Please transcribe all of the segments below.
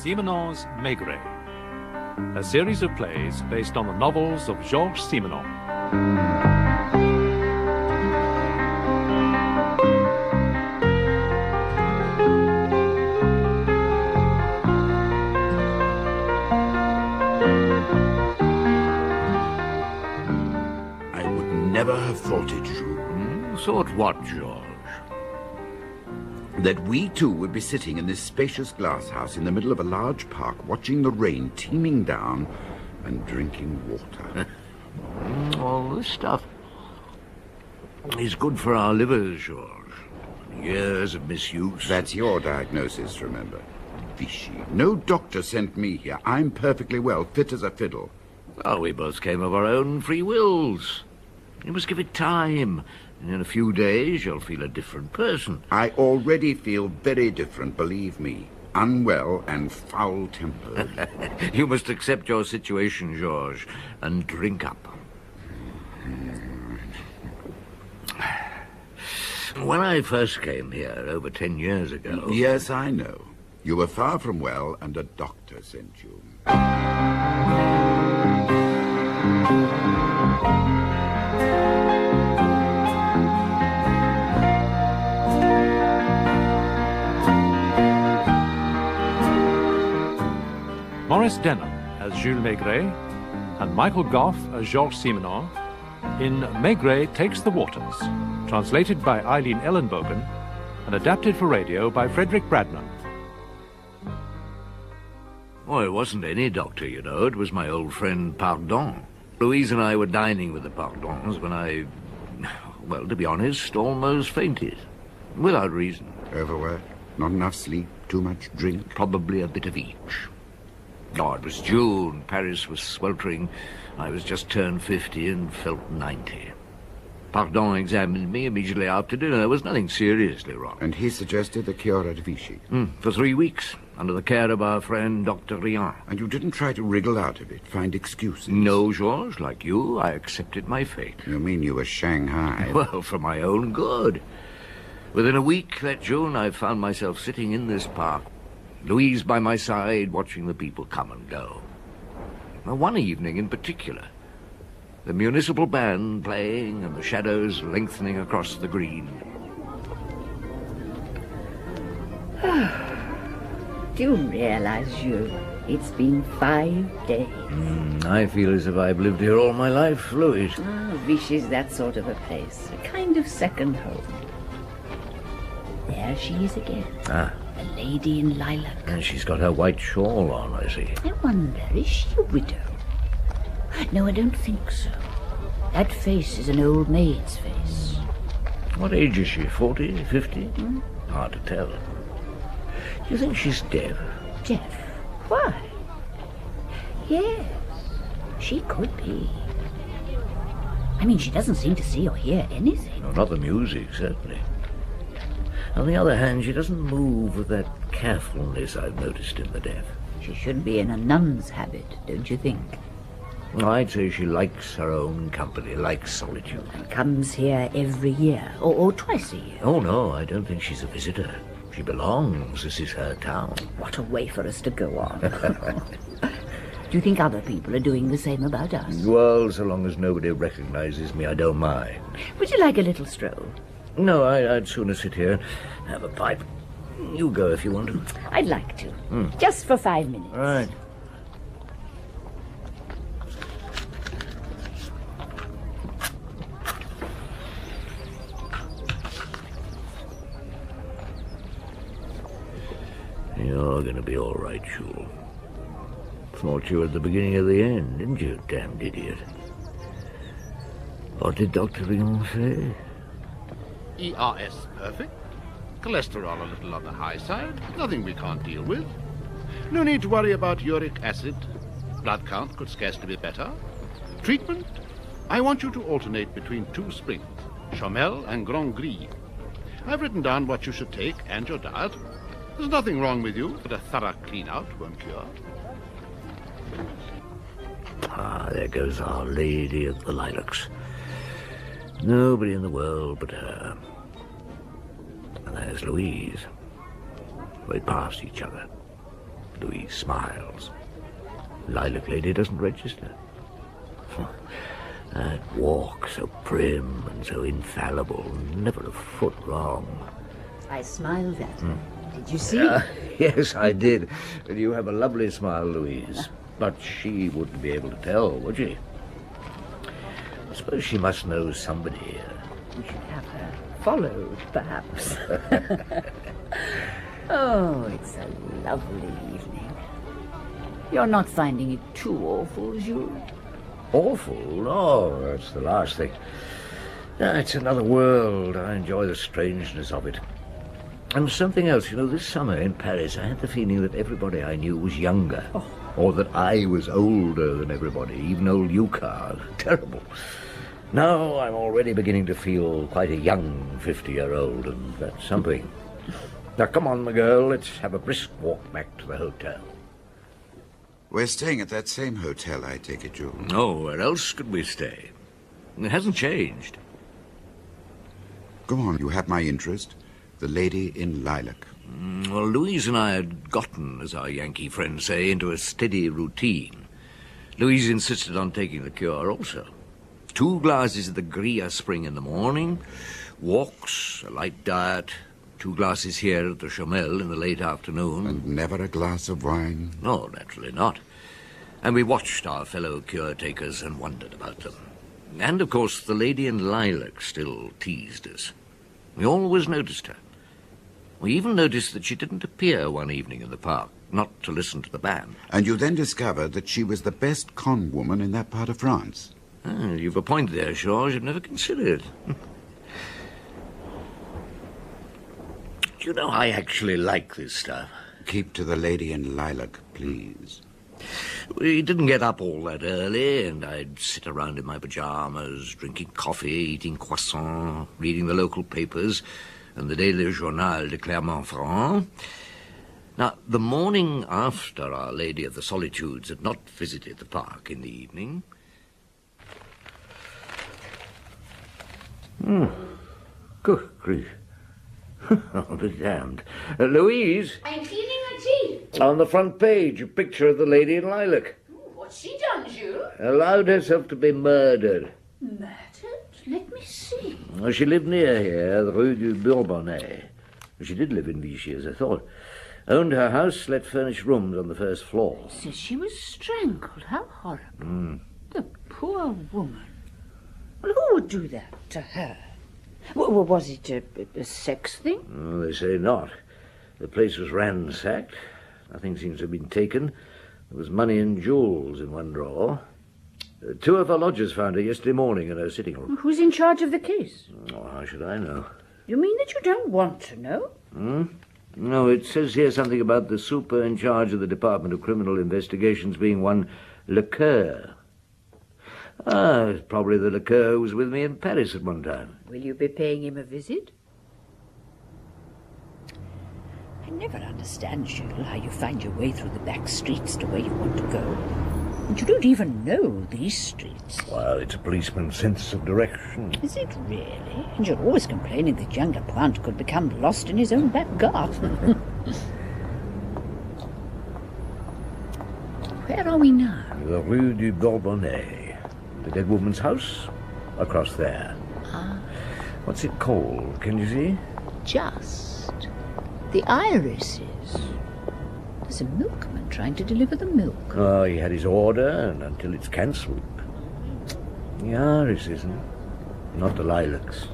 Simenon's Maigret, a series of plays based on the novels of Georges Simenon. I would never have thought it, Jules. Thought what, George? That we two would be sitting in this spacious glass house in the middle of a large park, watching the rain teeming down and drinking water. All this stuff is good for our livers, George. Years of misuse. That's your diagnosis, remember. Vichy. No doctor sent me here. I'm perfectly well, fit as a fiddle. Well, we both came of our own free wills. You must give it time. And in a few days, you'll feel a different person. I already feel very different, believe me. Unwell and foul-tempered. You must accept your situation, Georges, and drink up. When I first came here over 10 years ago... Yes, I know. You were far from well, and a doctor sent you. Maurice Denham as Jules Maigret and Michael Gough as Georges Simenon in Maigret Takes the Waters, translated by Eileen Ellenbogen and adapted for radio by Frederick Bradman. Oh, it wasn't any doctor, you know. It was my old friend Pardon. Louise and I were dining with the Pardons when I, well, to be honest, almost fainted. Without reason. Overwork, not enough sleep, too much drink. Probably a bit of each. Oh, it was June. Paris was sweltering. I was just turned 50 and felt 90. Pardon examined me immediately after dinner. There was nothing seriously wrong. And he suggested the cure at Vichy. For 3 weeks, under the care of our friend Dr. Rian. And you didn't try to wriggle out of it, find excuses? No, Georges. Like you, I accepted my fate. You mean you were Shanghai? Well, for my own good. Within a week that June, I found myself sitting in this park, Louise by my side, watching the people come and go. Now, one evening in particular, the municipal band playing and the shadows lengthening across the green. Do you realize, Jules, it's been 5 days? I feel as if I've lived here all my life, Louise. Vichy's that sort of a place, a kind of second home. There she is again. A lady in lilac. And she's got her white shawl on, I see. I wonder, is she a widow? No, I don't think so. That face is an old maid's face. What age is she, 40, 50? Hard to tell. Do you think she's deaf? Deaf? Why? Yes, she could be. I mean, she doesn't seem to see or hear anything. No, not the music, certainly. On the other hand, she doesn't move with that carefulness I've noticed in the deaf. She should be in a nun's habit, don't you think? I'd say she likes her own company, likes solitude. And comes here every year, or twice a year. Oh, no, I don't think she's a visitor. She belongs. This is her town. What a way for us to go on. Do you think other people are doing the same about us? Well, so long as nobody recognizes me, I don't mind. Would you like a little stroll? No, I'd sooner sit here and have a pipe. You go if you want to. I'd like to. Just for 5 minutes. All right. You're going to be all right, Jules. Thought you were at the beginning of the end, didn't you, damned idiot? What did Dr. Rion say? ERS perfect. Cholesterol a little on the high side. Nothing we can't deal with. No need to worry about uric acid. Blood count could scarcely be better. Treatment? I want you to alternate between 2 springs, Chomel and Grand Gris. I've written down what you should take and your diet. There's nothing wrong with you, but a thorough clean-out won't cure. There goes Our Lady of the Lilacs. Nobody in the world but her. And there's Louise. We passed each other. Louise smiles. Lilac Lady doesn't register. That walk, so prim and so infallible, never a foot wrong. I smiled at her. Did you see? Yes, I did. You have a lovely smile, Louise. But she wouldn't be able to tell, would she? I suppose she must know somebody. We should have her followed, perhaps. Oh, it's a lovely evening. You're not finding it too awful, Jules? Awful? No, that's the last thing. It's another world. I enjoy the strangeness of it. And something else, this summer in Paris, I had the feeling that everybody I knew was younger. Oh. Or that I was older than everybody, even old Yukar. Terrible. Now I'm already beginning to feel quite a young 50-year-old, and that's something. Now, come on, my girl, let's have a brisk walk back to the hotel. We're staying at that same hotel, I take it, Jules. No, where else could we stay? It hasn't changed. Go on, you have my interest. The Lady in Lilac. Well, Louise and I had gotten, as our Yankee friends say, into a steady routine. Louise insisted on taking the cure also. 2 glasses of the Gria Spring in the morning, walks, a light diet, 2 glasses here at the Chamel in the late afternoon. And never a glass of wine? No, naturally not. And we watched our fellow cure-takers and wondered about them. And, of course, the Lady in Lilac still teased us. We always noticed her. We even noticed that she didn't appear one evening in the park, not to listen to the band. And you then discovered that she was the best con woman in that part of France. You've a point there, Georges. I've never considered. You know, I actually like this stuff. Keep to the Lady in Lilac, please. We didn't get up all that early, and I'd sit around in my pajamas, drinking coffee, eating croissants, reading the local papers, and the Daily Journal de Clermont-Ferrand. Now, the morning after Our Lady of the Solitudes had not visited the park in the evening... Good grief. I'll be damned. Louise? I'm cleaning her teeth. On the front page, a picture of the Lady in Lilac. Ooh, what's she done, Jules? Allowed herself to be murdered. Murdered? Let me see. She lived near here, the Rue du Bourbonnais. She did live in Vichy, as I thought. Owned her house, let furnished rooms on the first floor. So she was strangled. How horrible. The poor woman. Well, who would do that to her? Was it a sex thing? Oh, they say not. The place was ransacked. Nothing seems to have been taken. There was money and jewels in one drawer. 2 of her lodgers found her yesterday morning in her sitting room. Who's in charge of the case? Oh, how should I know? You mean that you don't want to know? No, it says here something about the super in charge of the Department of Criminal Investigations being one Lecoeur. Probably the Lecoeur who was with me in Paris at one time. Will you be paying him a visit? I never understand, Jules, how you find your way through the back streets to where you want to go. And you don't even know these streets. Well, it's a policeman's sense of direction. Is it really? And you're always complaining that young Lapointe could become lost in his own back garden. Where are we now? The Rue du Bourbonnais. The dead woman's house? Across there. What's it called? Can you see? Just. The irises. There's a milkman trying to deliver the milk. Oh, he had his order, and until it's cancelled. The iris, isn't it? Not the lilacs.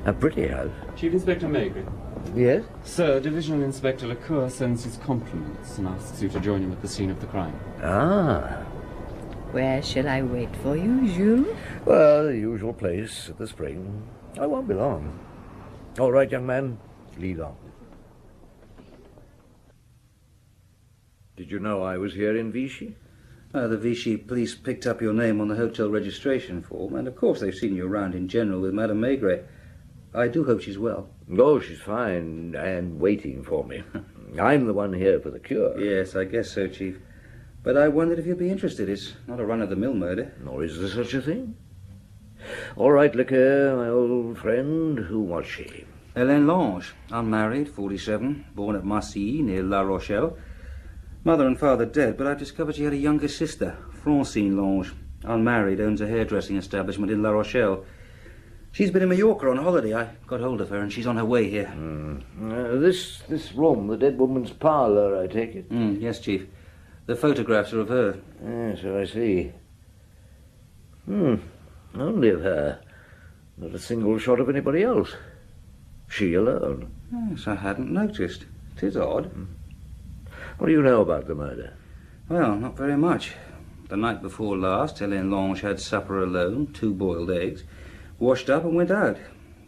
A pretty house. Chief Inspector Maigret. Yes? Sir, Divisional Inspector Lecoeur sends his compliments and asks you to join him at the scene of the crime. Ah. Where shall I wait for you, Jules? Well, the usual place at the spring. I won't be long. All right, young man. Lead on. Did you know I was here in Vichy? The Vichy police picked up your name on the hotel registration form, and of course they've seen you around in general with Madame Maigret. I do hope she's well. Oh, she's fine and waiting for me. I'm the one here for the cure. Yes, I guess so, Chief. But I wondered if you'd be interested. It's not a run-of-the-mill murder. Nor is there such a thing. All right, Lecoeur, my old friend, who was she? Hélène Lange, unmarried, 47, born at Massy, near La Rochelle. Mother and father dead, but I've discovered she had a younger sister, Francine Lange. Unmarried, owns a hairdressing establishment in La Rochelle. She's been in Mallorca on holiday. I got hold of her, and she's on her way here. This room, the dead woman's parlour, I take it? Yes, Chief. The photographs are of her. So I see. Only of her. Not a single shot of anybody else. She alone. Yes, I hadn't noticed. It is odd. What do you know about the murder? Well, not very much. The night before last, Hélène Lange had supper alone, 2 boiled eggs, washed up and went out.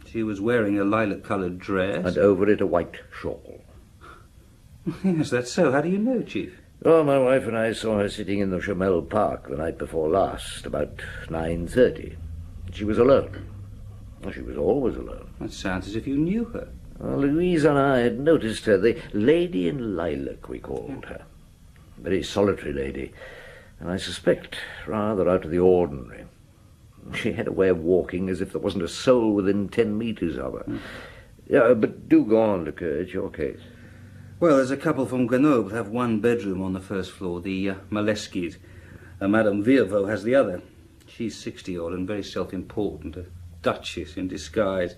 She was wearing a lilac-coloured dress. And over it a white shawl. Yes, that's so. How do you know, Chief? Oh, my wife and I saw her sitting in the Chamel Park the night before last, about 9:30. She was alone. Well, she was always alone. That sounds as if you knew her. Well, Louise and I had noticed her, the lady in lilac, we called her. Very solitary lady, and I suspect rather out of the ordinary. She had a way of walking as if there wasn't a soul within 10 metres of her. Yeah, but do go on, Lecoeur, it's your case. Well, there's a couple from Grenoble have 1 bedroom on the first floor, the Maleskis. Madame Virvo has the other. She's 60-odd and very self-important, a duchess in disguise.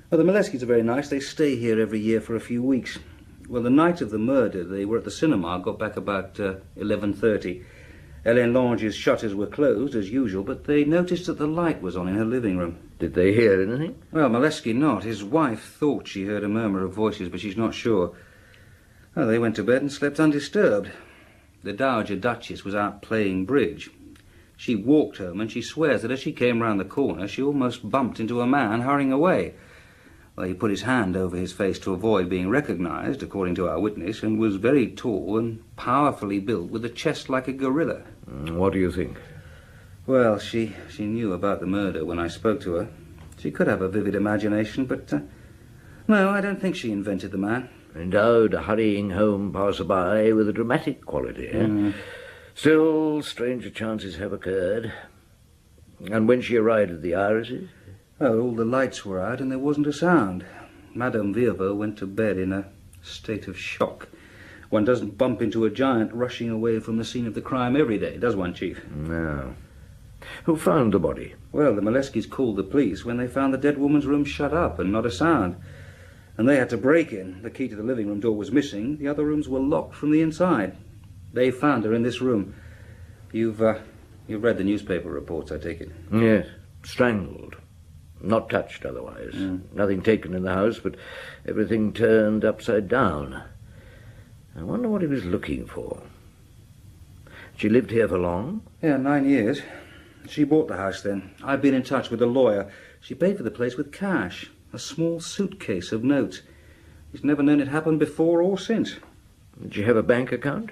Well, the Maleskis are very nice. They stay here every year for a few weeks. Well, the night of the murder, they were at the cinema, got back about 11:30. Hélène Lange's shutters were closed, as usual, but they noticed that the light was on in her living room. Did they hear anything? Well, Maleski not. His wife thought she heard a murmur of voices, but she's not sure. Well, they went to bed and slept undisturbed. The Dowager Duchess was out playing bridge. She walked home, and she swears that as she came round the corner, she almost bumped into a man hurrying away. Well, he put his hand over his face to avoid being recognised, according to our witness, and was very tall and powerfully built, with a chest like a gorilla. What do you think? Well, she knew about the murder when I spoke to her. She could have a vivid imagination, but no, I don't think she invented the man. Endowed a hurrying home passer-by with a dramatic quality, eh? Still, stranger chances have occurred. And when she arrived at the Irises? Oh, all the lights were out and there wasn't a sound. Madame Virvo went to bed in a state of shock. One doesn't bump into a giant rushing away from the scene of the crime every day, does one, Chief? No. Who found the body? Well, the Maleskis called the police when they found the dead woman's room shut up and not a sound. And they had to break in. The key to the living room door was missing. The other rooms were locked from the inside. They found her in this room. You've read the newspaper reports, I take it? Yes. Strangled. Not touched otherwise. Nothing taken in the house, but everything turned upside down. I wonder what he was looking for. She lived here for long? Yeah, 9 years. She bought the house then. I've been in touch with a lawyer. She paid for the place with cash. A small suitcase of notes. He's never known it happen before or since. Did she have a bank account?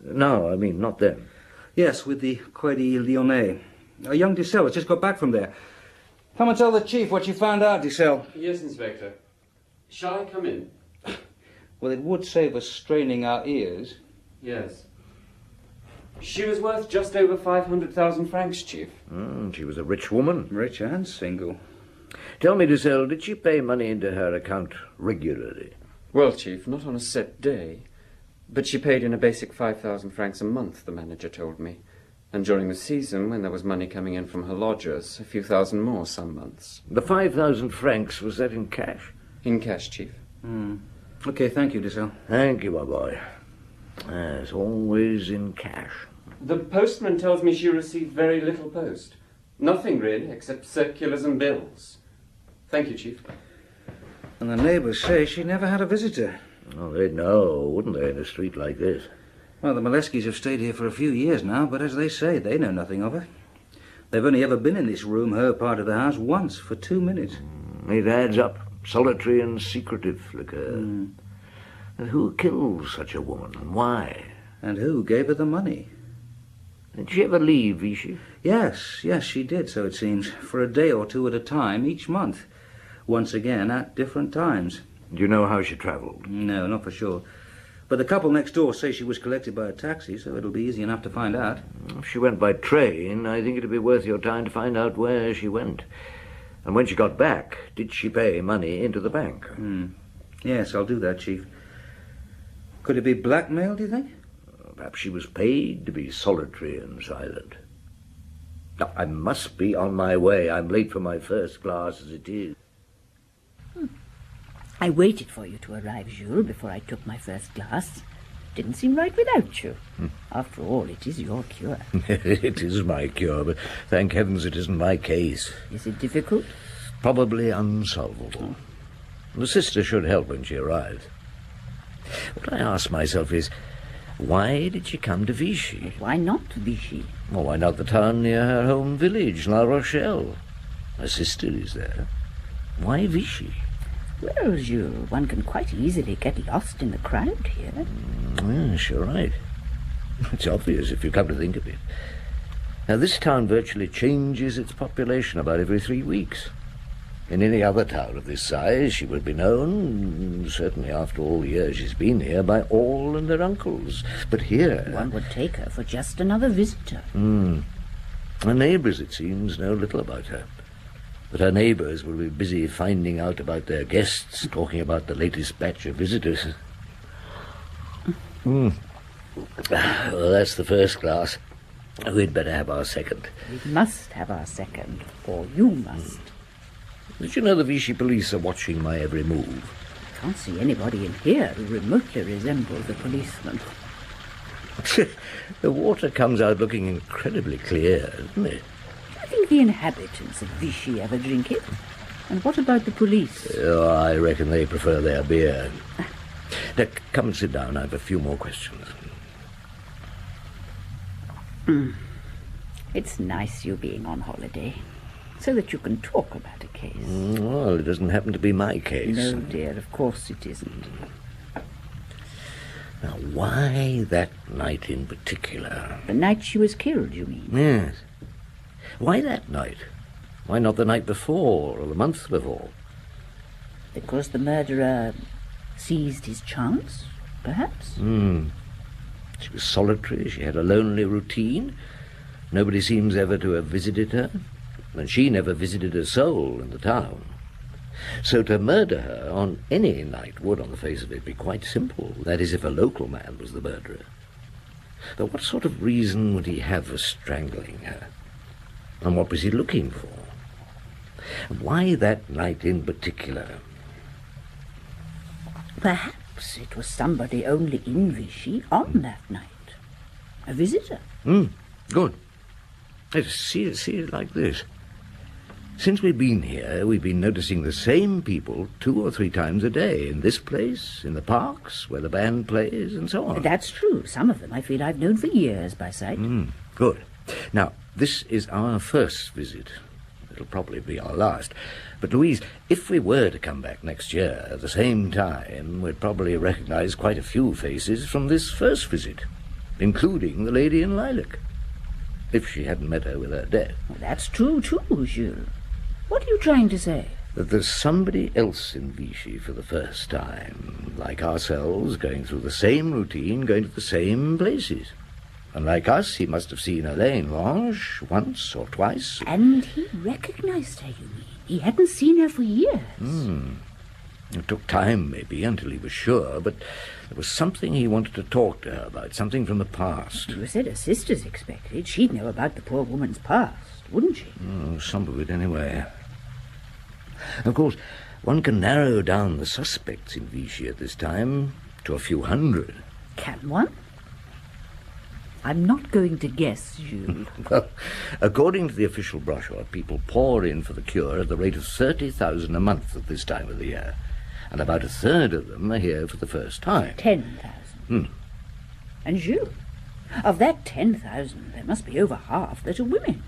No, I mean, not then. Yes, with the Crédit Lyonnais. A young Dissel has just got back from there. Come and tell the chief what you found out, Dissel. Yes, Inspector. Shall I come in? Well, it would save us straining our ears. Yes. She was worth just over 500,000 francs, Chief. She was a rich woman. Rich and single. Tell me, Dissel, did she pay money into her account regularly? Well, Chief, not on a set day. But she paid in a basic 5,000 francs a month, the manager told me. And during the season, when there was money coming in from her lodgers, a few thousand more some months. The 5,000 francs, was that in cash? In cash, Chief. Okay, thank you, Dissel. Thank you, my boy. Yes, always in cash. The postman tells me she received very little post. Nothing, really, except circulars and bills. Thank you, Chief. And the neighbours say she never had a visitor. Oh, they'd know, wouldn't they, in a street like this? Well, the Maleskis have stayed here for a few years now, but as they say, they know nothing of her. They've only ever been in this room, her part of the house, once, for 2 minutes. It adds up. Solitary and secretive, Lecoeur. And who killed such a woman, and why? And who gave her the money? Did she ever leave Vichy? Yes, she did, so it seems, for a day or two at a time each month. Once again, at different times. Do you know how she travelled? No, not for sure. But the couple next door say she was collected by a taxi, so it'll be easy enough to find out. If she went by train, I think it'd be worth your time to find out where she went. And when she got back, did she pay money into the bank? Yes, I'll do that, Chief. Could it be blackmail, do you think? perhaps she was paid to be solitary and silent. Now, I must be on my way. I'm late for my first class as it is. I waited for you to arrive, Jules, before I took my first glass. Didn't seem right without you. After all, it is your cure. It is my cure, but thank heavens it isn't my case. Is it difficult? Probably unsolvable. The sister should help when she arrives. What I ask myself is, why did she come to Vichy? Why not Vichy? Well, why not the town near her home village, La Rochelle? Her sister is there. Why Vichy? Well, Jules, one can quite easily get lost in the crowd here. Yes, you're right. It's obvious if you come to think of it. Now, this town virtually changes its population about every 3 weeks. In any other town of this size, she would be known, certainly after all the years she's been here, by all and their uncles. But here... One would take her for just another visitor. Her neighbours, it seems, know little about her. But her neighbours will be busy finding out about their guests, talking about the latest batch of visitors. Well, that's the first class. We'd better have our second. We must have our second, or you must. Did you know the Vichy police are watching my every move? I can't see anybody in here who remotely resembles a policeman. The water comes out looking incredibly clear, doesn't it? Do you think the inhabitants of Vichy ever drink it? And what about the police? Oh, I reckon they prefer their beer. Now, come and sit down. I have a few more questions. It's nice you being on holiday, so that you can talk about a case. Well, it doesn't happen to be my case. No, dear, of course it isn't. Now, why that night in particular? The night she was killed, you mean? Yes. Why that night? Why not the night before or the month before? Because the murderer seized his chance, perhaps? She was solitary, she had a lonely routine. Nobody seems ever to have visited her, and she never visited a soul in the town. So to murder her on any night would, on the face of it, be quite simple. That is, if a local man was the murderer. But what sort of reason would he have for strangling her? And what was he looking for? Why that night in particular? Perhaps it was somebody only in Vichy on that night. A visitor. Good. Let's see it like this. Since we've been here, we've been noticing the same people 2 or 3 times a day, in this place, in the parks, where the band plays, and so on. That's true. Some of them I feel I've known for years by sight. Good. Now, this is our first visit. It'll probably be our last. But, Louise, if we were to come back next year at the same time, we'd probably recognize quite a few faces from this first visit, including the lady in lilac, if she hadn't met her with her death. Well, that's true, too, Jules. What are you trying to say? That there's somebody else in Vichy for the first time, like ourselves, going through the same routine, going to the same places. And like us, he must have seen Helene Lange once or twice. And he recognized her, you mean? He hadn't seen her for years. It took time, maybe, until he was sure, but there was something he wanted to talk to her about, something from the past. You said her sisters expected. She'd know about the poor woman's past, wouldn't she? Some of it, anyway. Of course, one can narrow down the suspects in Vichy at this time to a few hundred. Can one? I'm not going to guess, Jules. Well, according to the official brochure, people pour in for the cure at the rate of 30,000 a month at this time of the year. And about a third of them are here for the first time. 10,000. And Jules, of that 10,000, there must be over half that are women.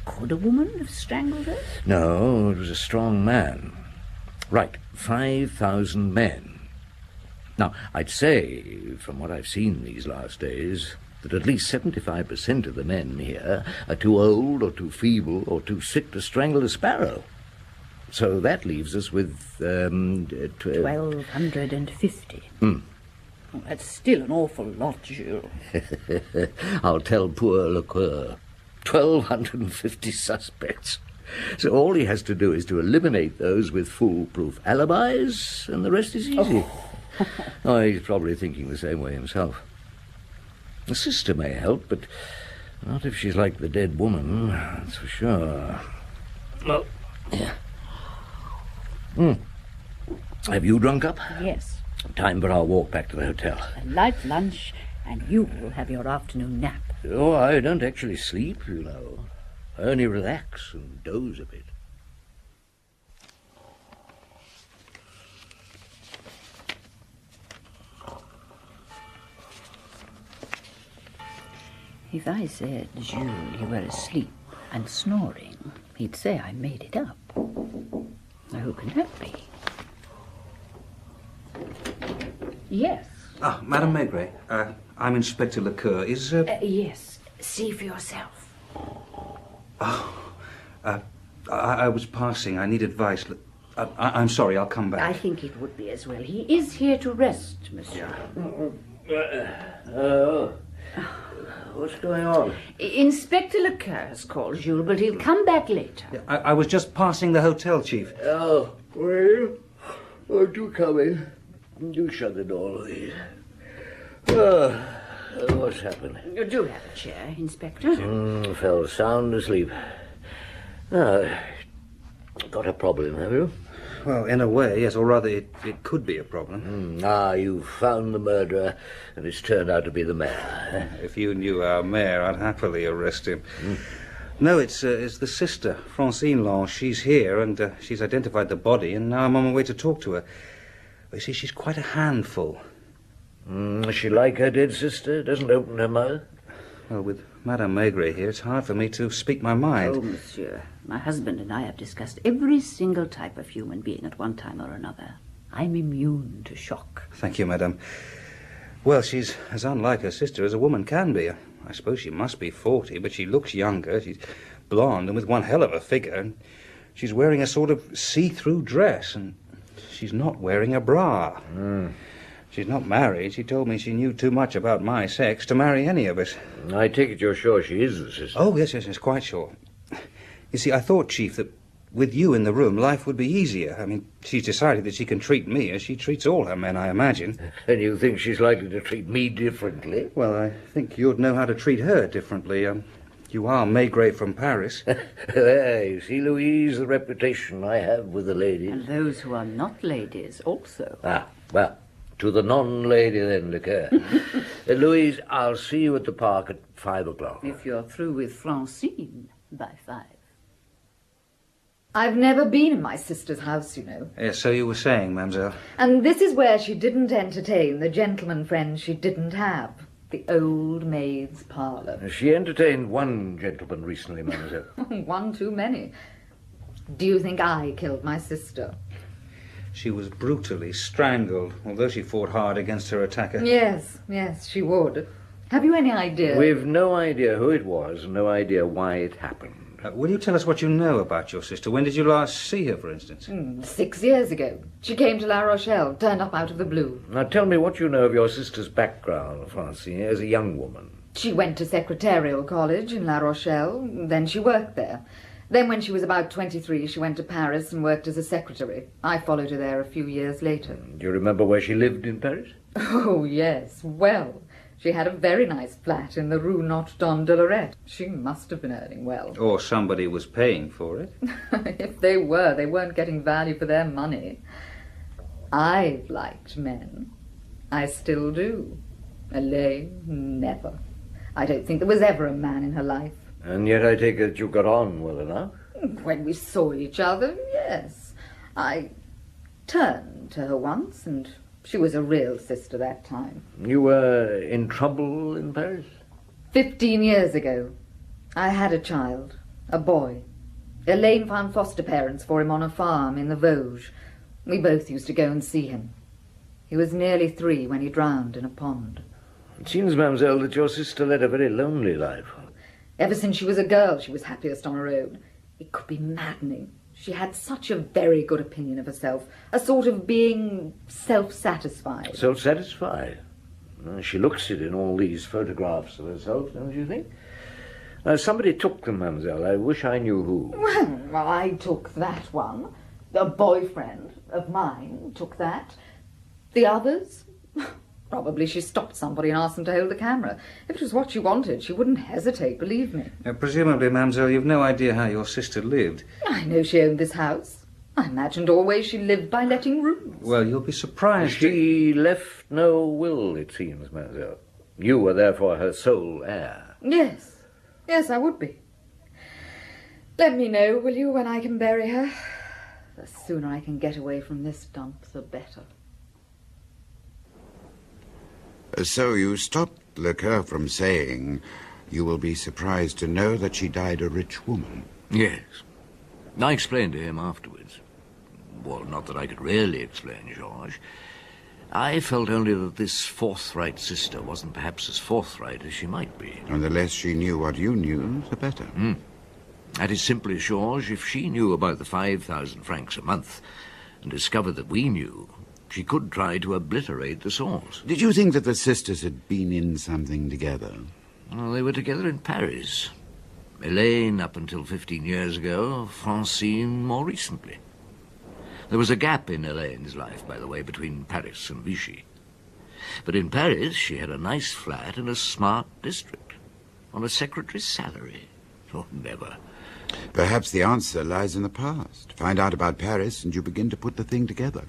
Could a woman have strangled her? No, it was a strong man. Right, 5,000 men. Now, I'd say, from what I've seen these last days, that at least 75% of the men here are too old or too feeble or too sick to strangle a sparrow. So that leaves us with... 1,250. Well, that's still an awful lot, Jules. I'll tell poor Lecoeur. 1,250 suspects. So all he has to do is to eliminate those with foolproof alibis, and the rest is easy. Oh, he's probably thinking the same way himself. The sister may help, but not if she's like the dead woman, that's for sure. Well, yeah. Have you drunk up? Yes. Time for our walk back to the hotel. A light lunch, and you will have your afternoon nap. Oh, I don't actually sleep, you know. I only relax and doze a bit. If I said, Jules, you were asleep and snoring, he'd say I made it up. Now, who can that be? Yes. Ah, Madame Maigret, I'm Inspector Lecoeur. Is, Yes. See for yourself. I was passing. I need advice. I'm sorry, I'll come back. I think it would be as well. He is here to rest, monsieur. What's going on? Inspector Lecoeur has called Jules, but he'll come back later. I was just passing the hotel, Chief. Oh, well, do come in. Do shut the door, Louise. What's happened? Do have a chair, Inspector. Fell sound asleep. Got a problem, have you? Well, in a way, yes, or rather, it could be a problem. You found the murderer, and it's turned out to be the mayor. If you knew our mayor, I'd happily arrest him. No, it's the sister, Francine Lange. She's here, and she's identified the body, and now I'm on my way to talk to her. You see, she's quite a handful. Is she like her dead sister? Doesn't open her mouth? Well, with Madame Maigret here, it's hard for me to speak my mind. Oh, monsieur, my husband and I have discussed every single type of human being at one time or another. I'm immune to shock. Thank you, madame. Well, she's as unlike her sister as a woman can be. I suppose she must be 40, but she looks younger. She's blonde and with one hell of a figure. And she's wearing a sort of see-through dress, and she's not wearing a bra. She's not married. She told me she knew too much about my sex to marry any of us. I take it you're sure she is the sister. Oh, yes, quite sure. You see, I thought, Chief, that with you in the room, life would be easier. I mean, she's decided that she can treat me as she treats all her men, I imagine. And you think she's likely to treat me differently? Well, I think you'd know how to treat her differently. You are Maigret from Paris. There, you see, Louise, the reputation I have with the ladies. And those who are not ladies also. Well, to the non-lady then, Lecoeur. Louise, I'll see you at the park at 5 o'clock. If you're through with Francine by 5. I've never been in my sister's house, you know. Yes, so you were saying, mademoiselle. And this is where she didn't entertain the gentleman friends she didn't have. The old maid's parlour. She entertained one gentleman recently, mademoiselle. One too many. Do you think I killed my sister? She was brutally strangled, although she fought hard against her attacker. Yes, she would. Have you any idea? We've no idea who it was, no idea why it happened. Will you tell us what you know about your sister? When did you last see her, for instance? 6 years ago. She came to La Rochelle, turned up out of the blue. Now tell me what you know of your sister's background, Francine, as a young woman. She went to Secretarial College in La Rochelle, then she worked there. Then when she was about 23, she went to Paris and worked as a secretary. I followed her there a few years later. Do you remember where she lived in Paris? Oh, yes, well. She had a very nice flat in the Rue Notre Dame de Lorette. She must have been earning well. Or somebody was paying for it. If they were, they weren't getting value for their money. I've liked men. I still do. Elaine, never. I don't think there was ever a man in her life. And yet I take it you got on well enough. When we saw each other, yes. I turned to her once, and she was a real sister that time. You were in trouble in Paris? 15 years ago. I had a child, a boy. Elaine found foster parents for him on a farm in the Vosges. We both used to go and see him. He was nearly 3 when he drowned in a pond. It seems, mademoiselle, that your sister led a very lonely life. Ever since she was a girl, she was happiest on her own. It could be maddening. She had such a very good opinion of herself, a sort of being self-satisfied. Self-satisfied? She looks it in all these photographs of herself, don't you think? Somebody took them, mademoiselle. I wish I knew who. Well, I took that one. A boyfriend of mine took that. The others? Probably she stopped somebody and asked them to hold the camera. If it was what she wanted, she wouldn't hesitate, believe me. Presumably, Mademoiselle, you've no idea how your sister lived. I know she owned this house. I imagined always she lived by letting rooms. Well, you'll be surprised. She left no will, it seems, Mademoiselle. You were therefore her sole heir. Yes. Yes, I would be. Let me know, will you, when I can bury her? The sooner I can get away from this dump, the better. So you stopped Lecoeur from saying you will be surprised to know that she died a rich woman. Yes. I explained to him afterwards. Well, not that I could really explain, Georges. I felt only that this forthright sister wasn't perhaps as forthright as she might be. And the less she knew what you knew, the better. That is simply, Georges, if she knew about the 5,000 francs a month and discovered that we knew, she could try to obliterate the source. Did you think that the sisters had been in something together? Well, they were together in Paris. Elaine up until 15 years ago, Francine more recently. There was a gap in Elaine's life, by the way, between Paris and Vichy. But in Paris, she had a nice flat in a smart district, on a secretary's salary. Oh, never. Perhaps the answer lies in the past. Find out about Paris and you begin to put the thing together.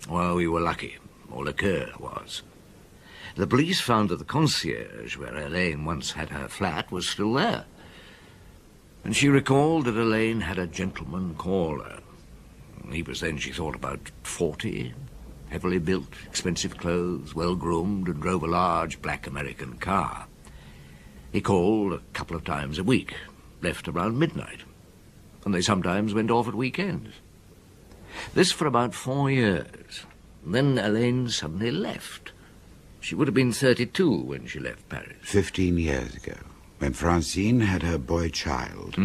Well, we were lucky, or Lecoeur was. The police found that the concierge where Elaine once had her flat was still there. And she recalled that Elaine had a gentleman caller. He was then, she thought, about 40, heavily built, expensive clothes, well-groomed, and drove a large black American car. He called a couple of times a week, left around midnight, and they sometimes went off at weekends. This for about 4 years. And then Elaine suddenly left. She would have been 32 when she left Paris. 15 years ago, when Francine had her boy child.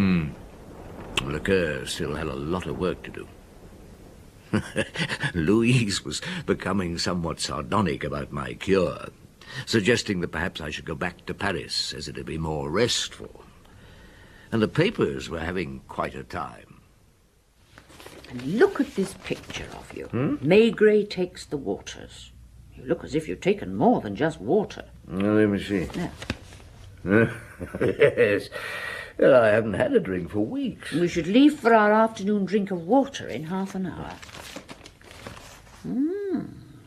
Lecoeur still had a lot of work to do. Louise was becoming somewhat sardonic about my cure, suggesting that perhaps I should go back to Paris, as it'd be more restful. And the papers were having quite a time. And look at this picture of you. Maigret takes the waters. You look as if you'd taken more than just water. Well, let me see. No. Yes. Well, I haven't had a drink for weeks. We should leave for our afternoon drink of water in half an hour.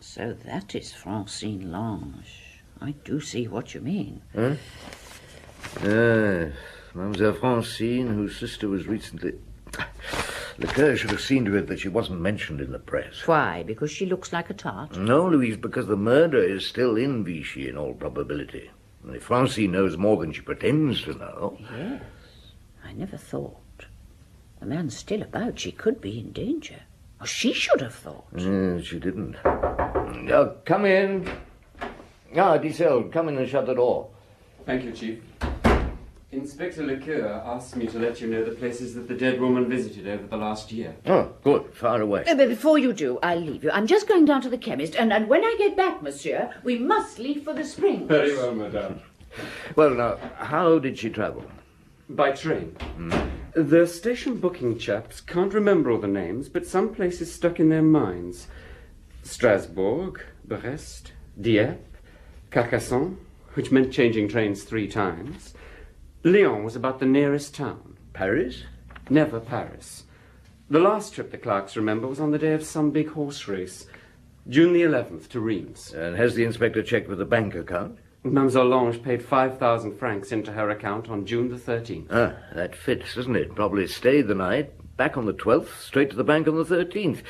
So that is Francine Lange. I do see what you mean. Mademoiselle Francine, whose sister was recently... Lecoeur should have seen to it that she wasn't mentioned in the press. Why? Because she looks like a tart? No, Louise, because the murder is still in Vichy in all probability. And if Francine knows more than she pretends to know... Yes. I never thought. The man's still about. She could be in danger. Or she should have thought. She didn't. Come in. Dissel, come in and shut the door. Thank you, Chief. Inspector Lecoeur asked me to let you know the places that the dead woman visited over the last year. Oh, good. Far away. But before you do, I'll leave you. I'm just going down to the chemist, and when I get back, monsieur, we must leave for the Springs. Very well, madame. Well, now, how did she travel? By train. The station booking chaps can't remember all the names, but some places stuck in their minds. Strasbourg, Brest, Dieppe, Carcassonne, which meant changing trains 3 times. Lyon was about the nearest town. Paris? Never Paris. The last trip the clerks remember was on the day of some big horse race. June the 11th to Reims. And has the inspector checked with the bank account? Mademoiselle Lange paid 5,000 francs into her account on June the 13th. Ah, that fits, doesn't it? Probably stayed the night, back on the 12th, straight to the bank on the 13th.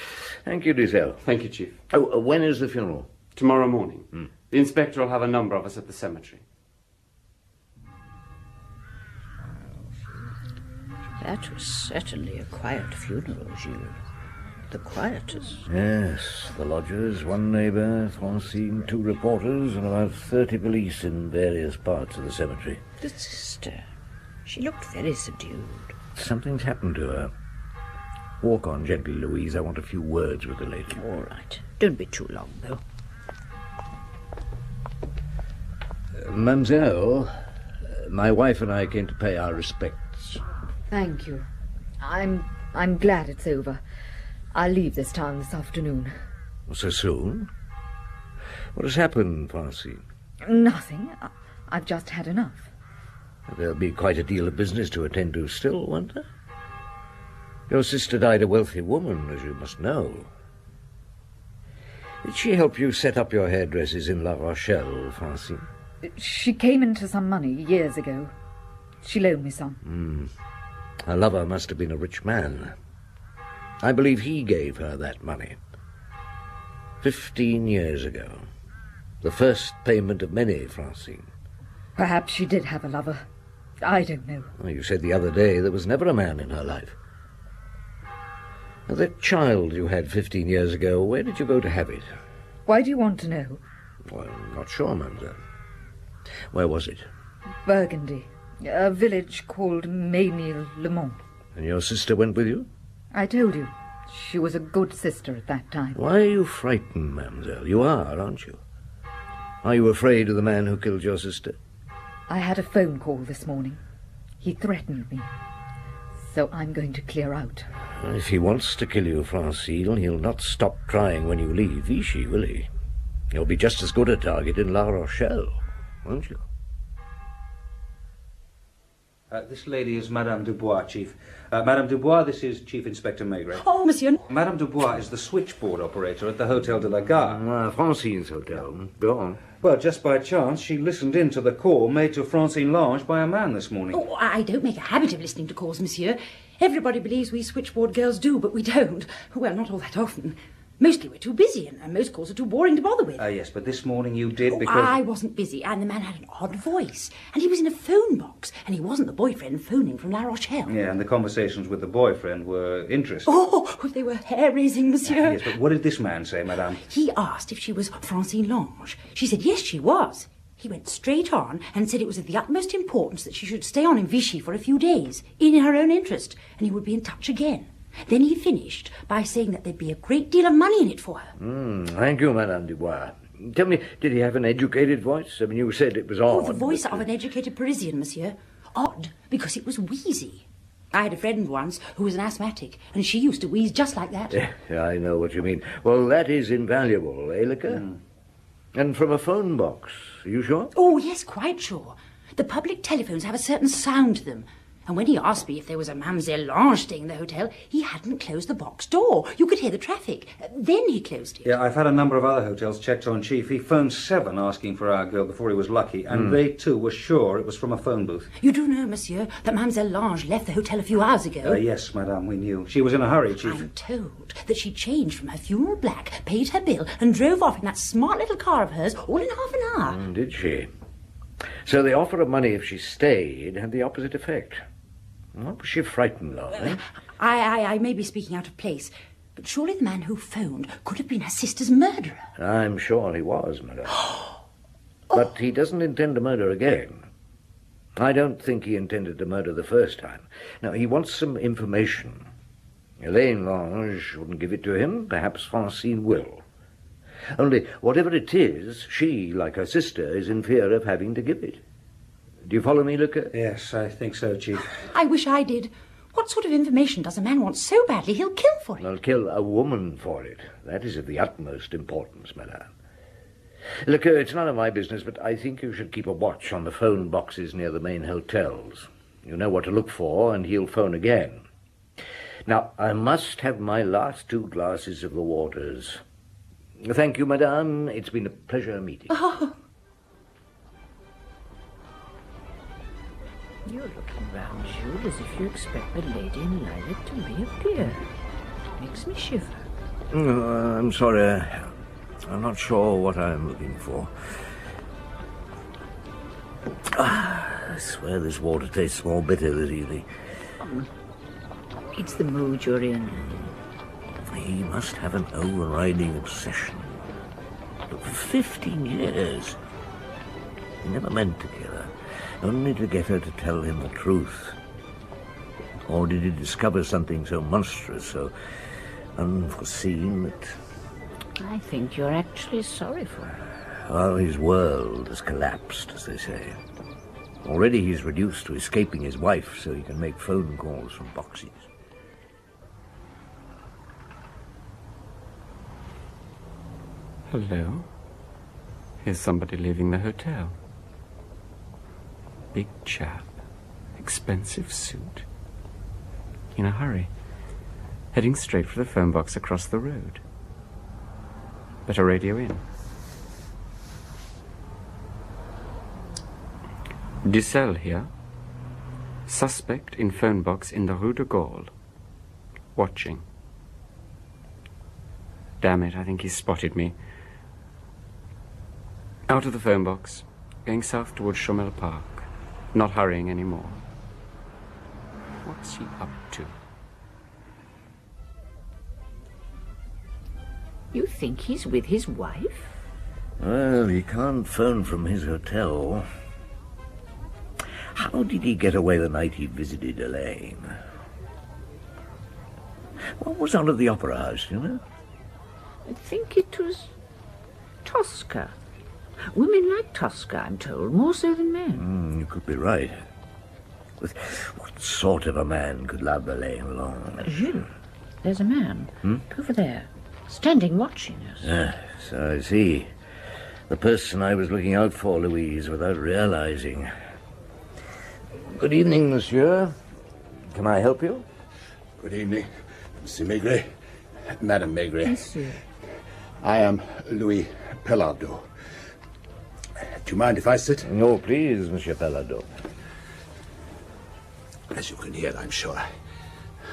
Thank you, Dissel. Thank you, Chief. Oh, when is the funeral? Tomorrow morning. The inspector will have a number of us at the cemetery. That was certainly a quiet funeral, Jules. The quietest. Yes, the lodgers, 1 neighbour, Francine, 2 reporters, and about 30 police in various parts of the cemetery. The sister. She looked very subdued. Something's happened to her. Walk on gently, Louise. I want a few words with the lady. All right. Don't be too long, though. Mademoiselle, my wife and I came to pay our respects. Thank you. I'm glad it's over. I'll leave this town this afternoon. So soon? What has happened, Francine? Nothing. I've just had enough. There'll be quite a deal of business to attend to still, won't there? Your sister died a wealthy woman, as you must know. Did she help you set up your hairdressers in La Rochelle, Francine? She came into some money years ago. She loaned me some. Her lover must have been a rich man. I believe he gave her that money. 15 years ago. The first payment of many, Francine. Perhaps she did have a lover. I don't know. Well, you said the other day there was never a man in her life. Now, that child you had 15 years ago, where did you go to have it? Why do you want to know? Well, I'm not sure, mademoiselle. Where was it? Burgundy. A village called Ménil-le-Mont. And your sister went with you? I told you. She was a good sister at that time. Why are you frightened, mademoiselle? You are, aren't you? Are you afraid of the man who killed your sister? I had a phone call this morning. He threatened me. So I'm going to clear out. If he wants to kill you, Francine, he'll not stop trying when you leave Vichy, will he? You'll be just as good a target in La Rochelle, won't you? This lady is Madame Dubois, Chief. Madame Dubois, this is Chief Inspector Maigret. Oh, monsieur. Madame Dubois is the switchboard operator at the Hotel de la Gare. Francine's hotel. Go on. Well, just by chance, she listened in to the call made to Francine Lange by a man this morning. Oh, I don't make a habit of listening to calls, monsieur. Everybody believes we switchboard girls do, but we don't. Well, not all that often. Mostly we're too busy, and most calls are too boring to bother with. Yes, but this morning you did because... I wasn't busy, and the man had an odd voice, and he was in a phone box, and he wasn't the boyfriend phoning from La Rochelle. Yeah, and the conversations with the boyfriend were interesting. Oh, they were hair-raising, monsieur. Yes, but what did this man say, madame? He asked if she was Francine Lange. She said yes, she was. He went straight on and said it was of the utmost importance that she should stay on in Vichy for a few days, in her own interest, and he would be in touch again. Then he finished by saying that there'd be a great deal of money in it for her. Thank you, Madame Dubois. Tell me, did he have an educated voice? I mean, you said it was odd. Oh, the voice of an educated Parisian, monsieur. Odd, because it was wheezy. I had a friend once who was an asthmatic, and she used to wheeze just like that. Yeah, I know what you mean. Well, that is invaluable, eh, Liquor? And from a phone box, are you sure? Oh, yes, quite sure. The public telephones have a certain sound to them. And when he asked me if there was a Mademoiselle Lange staying in the hotel, he hadn't closed the box door. You could hear the traffic. Then he closed it. Yeah, I've had a number of other hotels checked on, Chief. He phoned 7 asking for our girl before he was lucky, and they, too, were sure it was from a phone booth. You do know, monsieur, that Mademoiselle Lange left the hotel a few hours ago? Yes, madame, we knew. She was in a hurry, Chief. I'm told that she changed from her funeral black, paid her bill, and drove off in that smart little car of hers all in half an hour. Did she? So the offer of money if she stayed had the opposite effect. What was she frightened of, eh? I may be speaking out of place, but surely the man who phoned could have been her sister's murderer. I'm sure he was, madame. But he doesn't intend to murder again. I don't think he intended to murder the first time. Now, he wants some information. Elaine Lange wouldn't give it to him. Perhaps Francine will. Only, whatever it is, she, like her sister, is in fear of having to give it. Do you follow me, Liquor? Yes, I think so, Chief. I wish I did. What sort of information does a man want so badly he'll kill for it? Well, kill a woman for it. That is of the utmost importance, madame. Liquor, it's none of my business, but I think you should keep a watch on the phone boxes near the main hotels. You know what to look for, and he'll phone again. Now, I must have my last 2 glasses of the waters. Thank you, madame. It's been a pleasure meeting. Oh. You're looking round, Jules, as if you expect the lady in lilac to reappear. It makes me shiver. I'm sorry. I'm not sure what I'm looking for. I swear this water tastes more bitter this evening. It's the mood you're in. He must have an overriding obsession. But for 15 years, he never meant to kill her. Only to get her to tell him the truth. Or did he discover something so monstrous, so unforeseen that... I think you're actually sorry for her. Well, his world has collapsed, as they say. Already he's reduced to escaping his wife so he can make phone calls from boxes. Hello? Here's somebody leaving the hotel. Big chap. Expensive suit. In a hurry. Heading straight for the phone box across the road. Better radio in. Dussel here. Suspect in phone box in the Rue de Gaulle. Watching. Damn it, I think he's spotted me. Out of the phone box, going south towards Chomel Park. Not hurrying anymore. What's he up to? You think he's with his wife? Well, he can't phone from his hotel. How did he get away the night he visited Elaine? What was out of the opera house, you know? I think it was Tosca. Women like Tosca, I'm told, more so than men. You could be right. But what sort of a man could love Elaine Lange? Jules, there's a man over there, standing watching us. So I see. The person I was looking out for, Louise, without realizing. Good evening, monsieur. Can I help you? Good evening, Monsieur Maigret. Madame Maigret. Monsieur. I am Louis Pellardeau. Do you mind if I sit? No, please, Monsieur Pellardeau. As you can hear, I'm sure,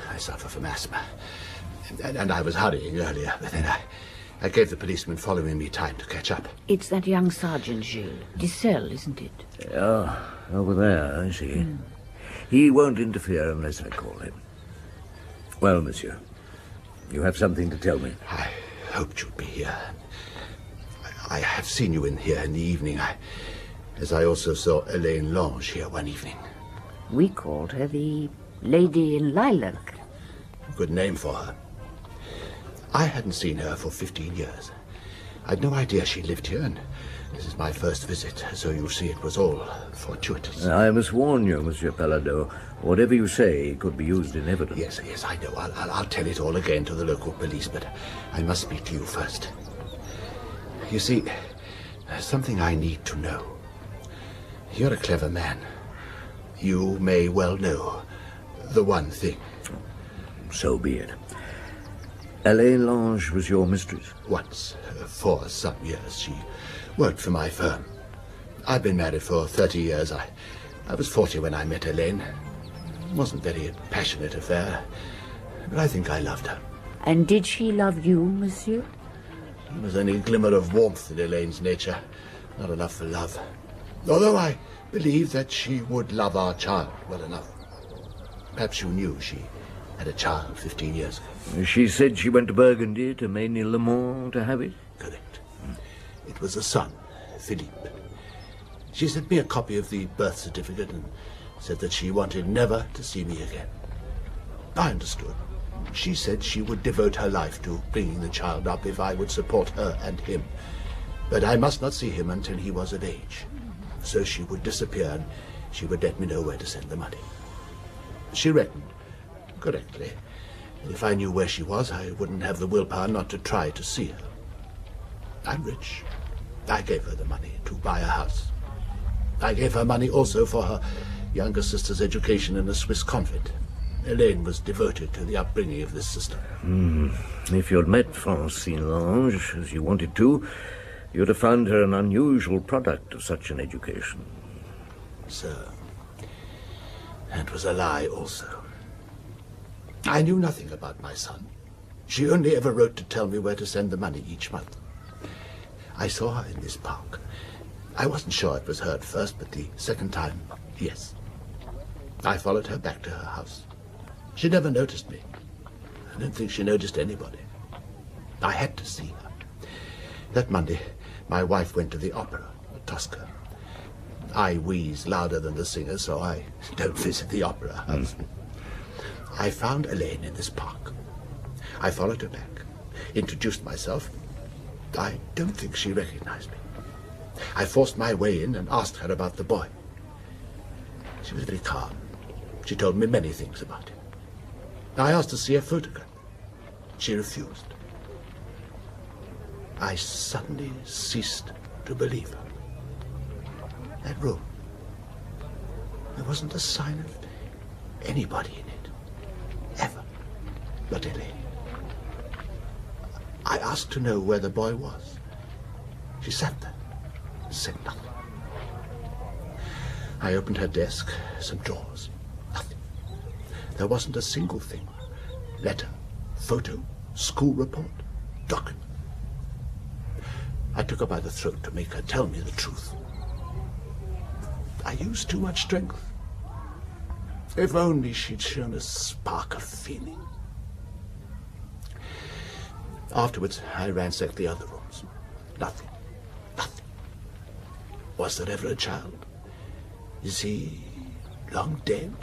I suffer from asthma. And I was hurrying earlier, but then I gave the policeman following me time to catch up. It's that young sergeant, Jules. Dussel, isn't it? Oh, over there, I see. He won't interfere unless I call him. Well, monsieur, you have something to tell me. I hoped you'd be here. I have seen you in here in the evening, as I also saw Elaine Lange here one evening. We called her the Lady in Lilac. Good name for her. I hadn't seen her for 15 years. I'd no idea she lived here, and this is my first visit, so you'll see it was all fortuitous. I must warn you, Monsieur Pellardeau, whatever you say could be used in evidence. Yes, I know. I'll tell it all again to the local police, but I must speak to you first. You see, there's something I need to know. You're a clever man. You may well know the one thing. So be it. Elaine Lange was your mistress? Once, for some years, she worked for my firm. I've been married for 30 years. I was 40 when I met Elaine. It wasn't a very passionate affair, but I think I loved her. And did she love you, monsieur? There was only a glimmer of warmth in Elaine's nature, not enough for love. Although I believe that she would love our child well enough. Perhaps you knew she had a child 15 years ago. She said she went to Burgundy to Ménilmontant to have it? Correct. It was a son, Philippe. She sent me a copy of the birth certificate and said that she wanted never to see me again. I understood. She said she would devote her life to bringing the child up if I would support her and him. But I must not see him until he was of age. So she would disappear and she would let me know where to send the money. She reckoned correctly. And if I knew where she was, I wouldn't have the willpower not to try to see her. I'm rich. I gave her the money to buy a house. I gave her money also for her younger sister's education in a Swiss convent. Elaine was devoted to the upbringing of this sister. If you'd met Francine Lange, as you wanted to, you'd have found her an unusual product of such an education. Sir, that was a lie also. I knew nothing about my son. She only ever wrote to tell me where to send the money each month. I saw her in this park. I wasn't sure it was her at first, but the second time, yes. I followed her back to her house. She never noticed me. I don't think she noticed anybody. I had to see her. That Monday, my wife went to the opera at Tosca. I wheeze louder than the singer, so I don't visit the opera house. I found Elaine in this park. I followed her back, introduced myself. I don't think she recognized me. I forced my way in and asked her about the boy. She was very calm. She told me many things about him. I asked to see a photograph. She refused. I suddenly ceased to believe her. That room, there wasn't a sign of anybody in it, ever, but Elaine. I asked to know where the boy was. She sat there and said nothing. I opened her desk, some drawers, nothing. There wasn't a single thing. Letter, photo, school report, document. I took her by the throat to make her tell me the truth. I used too much strength. If only she'd shown a spark of feeling. Afterwards, I ransacked the other rooms. Nothing. Nothing. Was there ever a child? Is he long dead?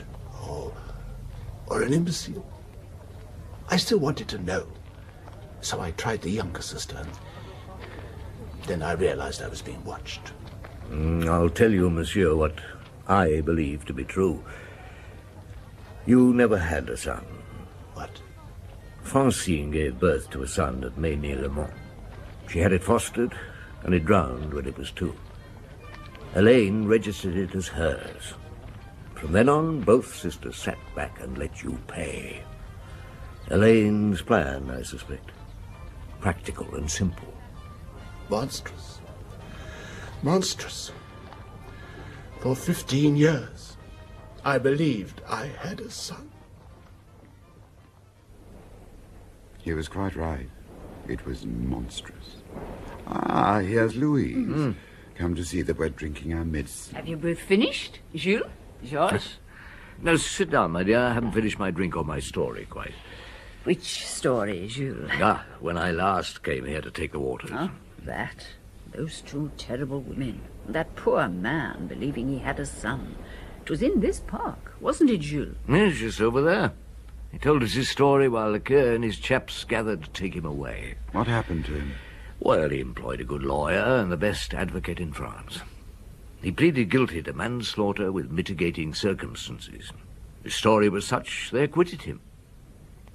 Or an imbecile? I still wanted to know. So I tried the younger sister, and then I realized I was being watched. I'll tell you, monsieur, what I believe to be true. You never had a son. What? Francine gave birth to a son at Mesnil-le-Mont. She had it fostered, and it drowned when it was 2. Elaine registered it as hers. From then on, both sisters sat back and let you pay. Elaine's plan, I suspect. Practical and simple. Monstrous. Monstrous. For 15 years, I believed I had a son. He was quite right. It was monstrous. Ah, here's Louise. Come to see that we're drinking our medicine. Have you both finished? Jules? Georges? No, sit down, my dear. I haven't finished my drink or my story quite. Which story, Jules? When I last came here to take the waters. Oh, that. Those 2 terrible women. That poor man believing he had a son. It was in this park, wasn't it, Jules? Yes, just over there. He told us his story while Lecoeur and his chaps gathered to take him away. What happened to him? Well, he employed a good lawyer and the best advocate in France. He pleaded guilty to manslaughter with mitigating circumstances. His story was such they acquitted him.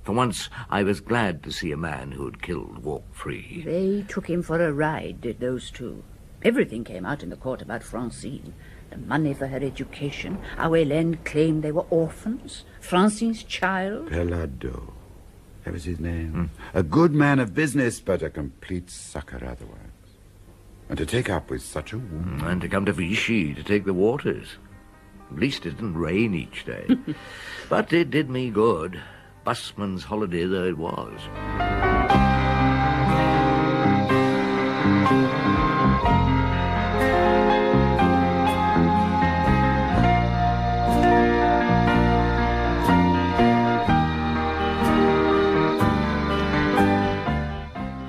For once, I was glad to see a man who had killed walk free. They took him for a ride, did those 2. Everything came out in the court about Francine. The money for her education, how Hélène claimed they were orphans, Francine's child. Pelado. That was his name. A good man of business, but a complete sucker otherwise. And to take up with such a woman. And to come to Vichy to take the waters. At least it didn't rain each day. But it did me good. Busman's holiday though it was.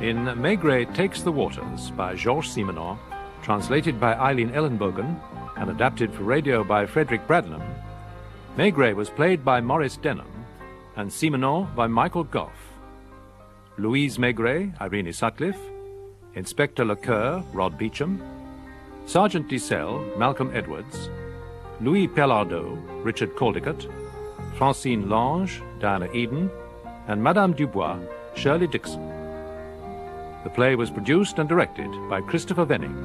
In Maigret Takes the Waters by Georges Simenon, translated by Eileen Ellenbogen and adapted for radio by Frederick Bradnam, Maigret was played by Maurice Denham and Simenon by Michael Gough. Louise Maigret, Irene Sutcliffe, Inspector Lecoeur, Rod Beecham, Sergeant Dissel, Malcolm Edwards, Louis Pellardeau, Richard Caldicott, Francine Lange, Diana Eden, and Madame Dubois, Shirley Dixon. The play was produced and directed by Christopher Venning.